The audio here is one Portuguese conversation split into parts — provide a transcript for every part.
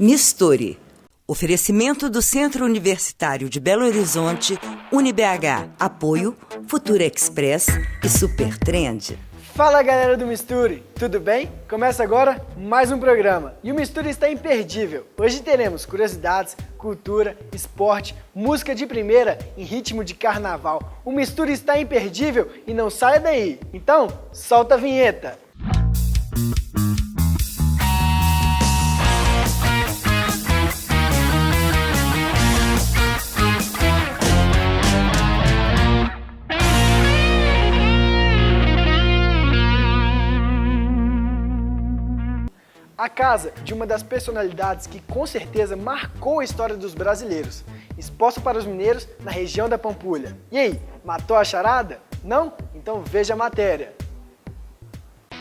Misture. Oferecimento do Centro Universitário de Belo Horizonte, UniBH. Apoio Futura Express e Supertrend. Fala galera do Misture, tudo bem? Começa agora mais um programa e o Misture está imperdível. Hoje teremos curiosidades, cultura, esporte, música de primeira em ritmo de carnaval. O Misture está imperdível e não saia daí. Então, solta a vinheta. A casa de uma das personalidades que com certeza marcou a história dos brasileiros, exposta para os mineiros na região da Pampulha. E aí, matou a charada? Não? Então veja a matéria.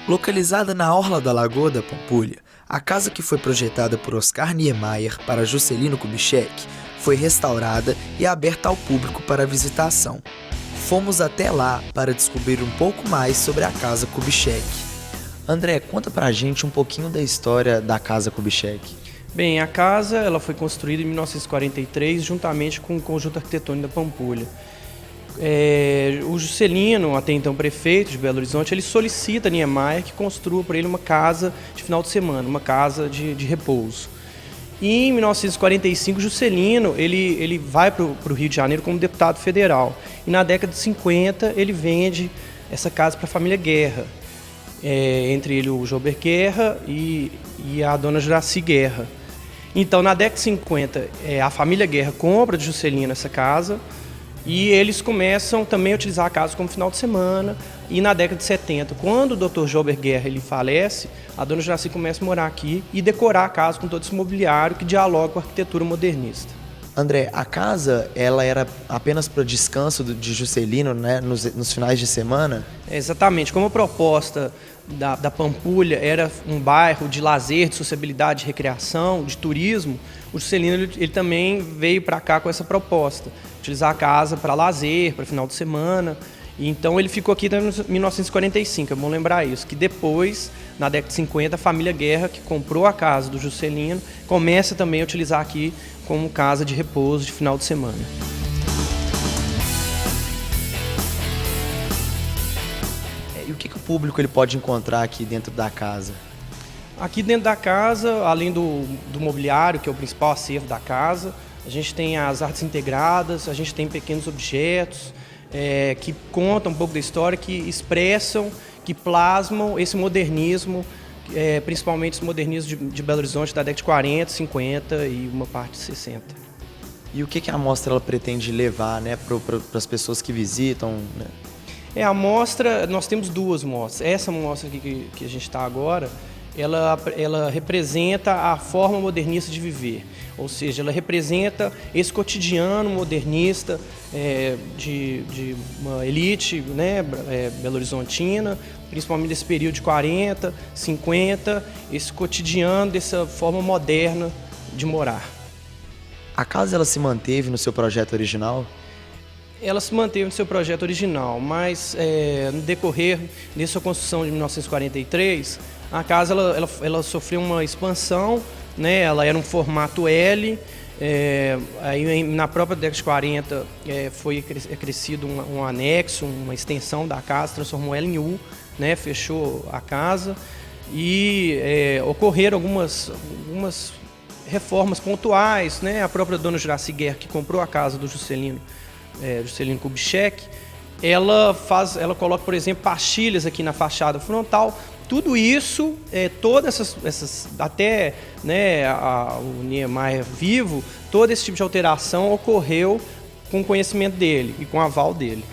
Localizada na orla da Lagoa da Pampulha, a casa que foi projetada por Oscar Niemeyer para Juscelino Kubitschek foi restaurada e aberta ao público para visitação. Fomos até lá para descobrir um pouco mais sobre a Casa Kubitschek. André, conta pra gente um pouquinho da história da Casa Kubitschek. Bem, a casa ela foi construída em 1943 juntamente com o Conjunto Arquitetônico da Pampulha. O Juscelino, até então prefeito de Belo Horizonte, ele solicita a Niemeyer que construa para ele uma casa de final de semana, uma casa de repouso. E em 1945, Juscelino ele vai para o Rio de Janeiro como deputado federal. E na década de 50 ele vende essa casa para a família Guerra. Entre ele o Jober Guerra e a dona Juraci Guerra. Então, na década de 50, a família Guerra compra de Juscelino essa casa e eles começam também a utilizar a casa como final de semana. E na década de 70, quando o Dr. Jober Guerra ele falece, a dona Juraci começa a morar aqui e decorar a casa com todo esse mobiliário que dialoga com a arquitetura modernista. André, a casa ela era apenas para descanso de Juscelino, né, nos finais de semana? Exatamente. Como a proposta da Pampulha era um bairro de lazer, de sociabilidade, de recreação, de turismo, o Juscelino ele também veio para cá com essa proposta, utilizar a casa para lazer, para final de semana. E então ele ficou aqui em 1945, é bom lembrar isso, que depois, na década de 50, a família Guerra, que comprou a casa do Juscelino, começa também a utilizar aqui como casa de repouso de final de semana. E o que o público ele pode encontrar aqui dentro da casa? Aqui dentro da casa, além do mobiliário, que é o principal acervo da casa, a gente tem as artes integradas, a gente tem pequenos objetos que contam um pouco da história, que expressam, que plasmam esse modernismo, principalmente esse modernismo de Belo Horizonte da década de 40, 50 e uma parte de 60. E o que a mostra ela pretende levar, né, para as pessoas que visitam? Né? A mostra, nós temos duas mostras. Essa mostra aqui que a gente está agora, ela representa a forma modernista de viver, ou seja, ela representa esse cotidiano modernista de uma elite, né, belo-horizontina, principalmente desse período de 40, 50, esse cotidiano dessa forma moderna de morar. A casa ela se manteve no seu projeto original? Ela se manteve no seu projeto original, mas no decorrer de sua construção de 1943, a casa ela sofreu uma expansão, né? Ela era um formato L, aí na própria década de 40 foi acrescido um anexo, uma extensão da casa, transformou ela em U, né? Fechou a casa e ocorreram algumas reformas pontuais, né? A própria dona Juraci Guerra, que comprou a casa do Juscelino Kubitschek, ela coloca, por exemplo, pastilhas aqui na fachada frontal. Tudo isso, todas essas até, né, o Niemeyer vivo, todo esse tipo de alteração ocorreu com o conhecimento dele e com o aval dele.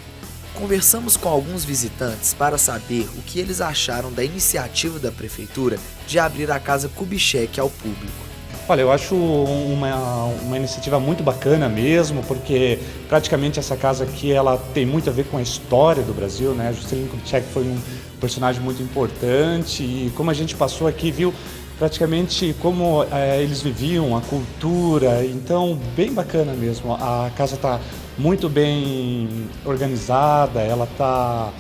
Conversamos com alguns visitantes para saber o que eles acharam da iniciativa da prefeitura de abrir a Casa Kubitschek ao público. Olha, eu acho uma iniciativa muito bacana mesmo, porque praticamente essa casa aqui ela tem muito a ver com a história do Brasil, né? Juscelino Kubitschek foi um personagem muito importante e como a gente passou aqui, viu praticamente como eles viviam, a cultura, então bem bacana mesmo. A casa está muito bem organizada, ela está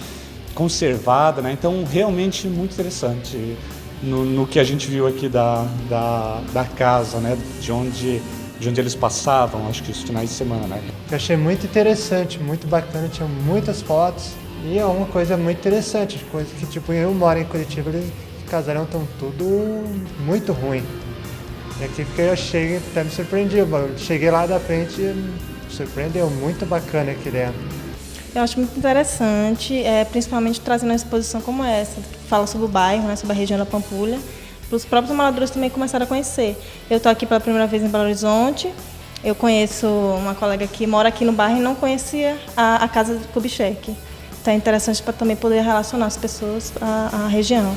conservada, né? Então realmente muito interessante. no que a gente viu aqui da casa, né? De onde eles passavam, acho que os finais de semana, né? Eu achei muito interessante, muito bacana, tinha muitas fotos e é uma coisa muito interessante, coisa que tipo, eu moro em Curitiba, eles casarão estão tudo muito ruim. E aqui eu cheguei, até me surpreendi, eu cheguei lá da frente e me surpreendeu, muito bacana aqui dentro. Eu acho muito interessante, principalmente trazendo uma exposição como essa, que fala sobre o bairro, né, sobre a região da Pampulha, para os próprios moradores também começarem a conhecer. Eu estou aqui pela primeira vez em Belo Horizonte, eu conheço uma colega que mora aqui no bairro e não conhecia a casa do Kubitschek. Então é interessante para também poder relacionar as pessoas à região.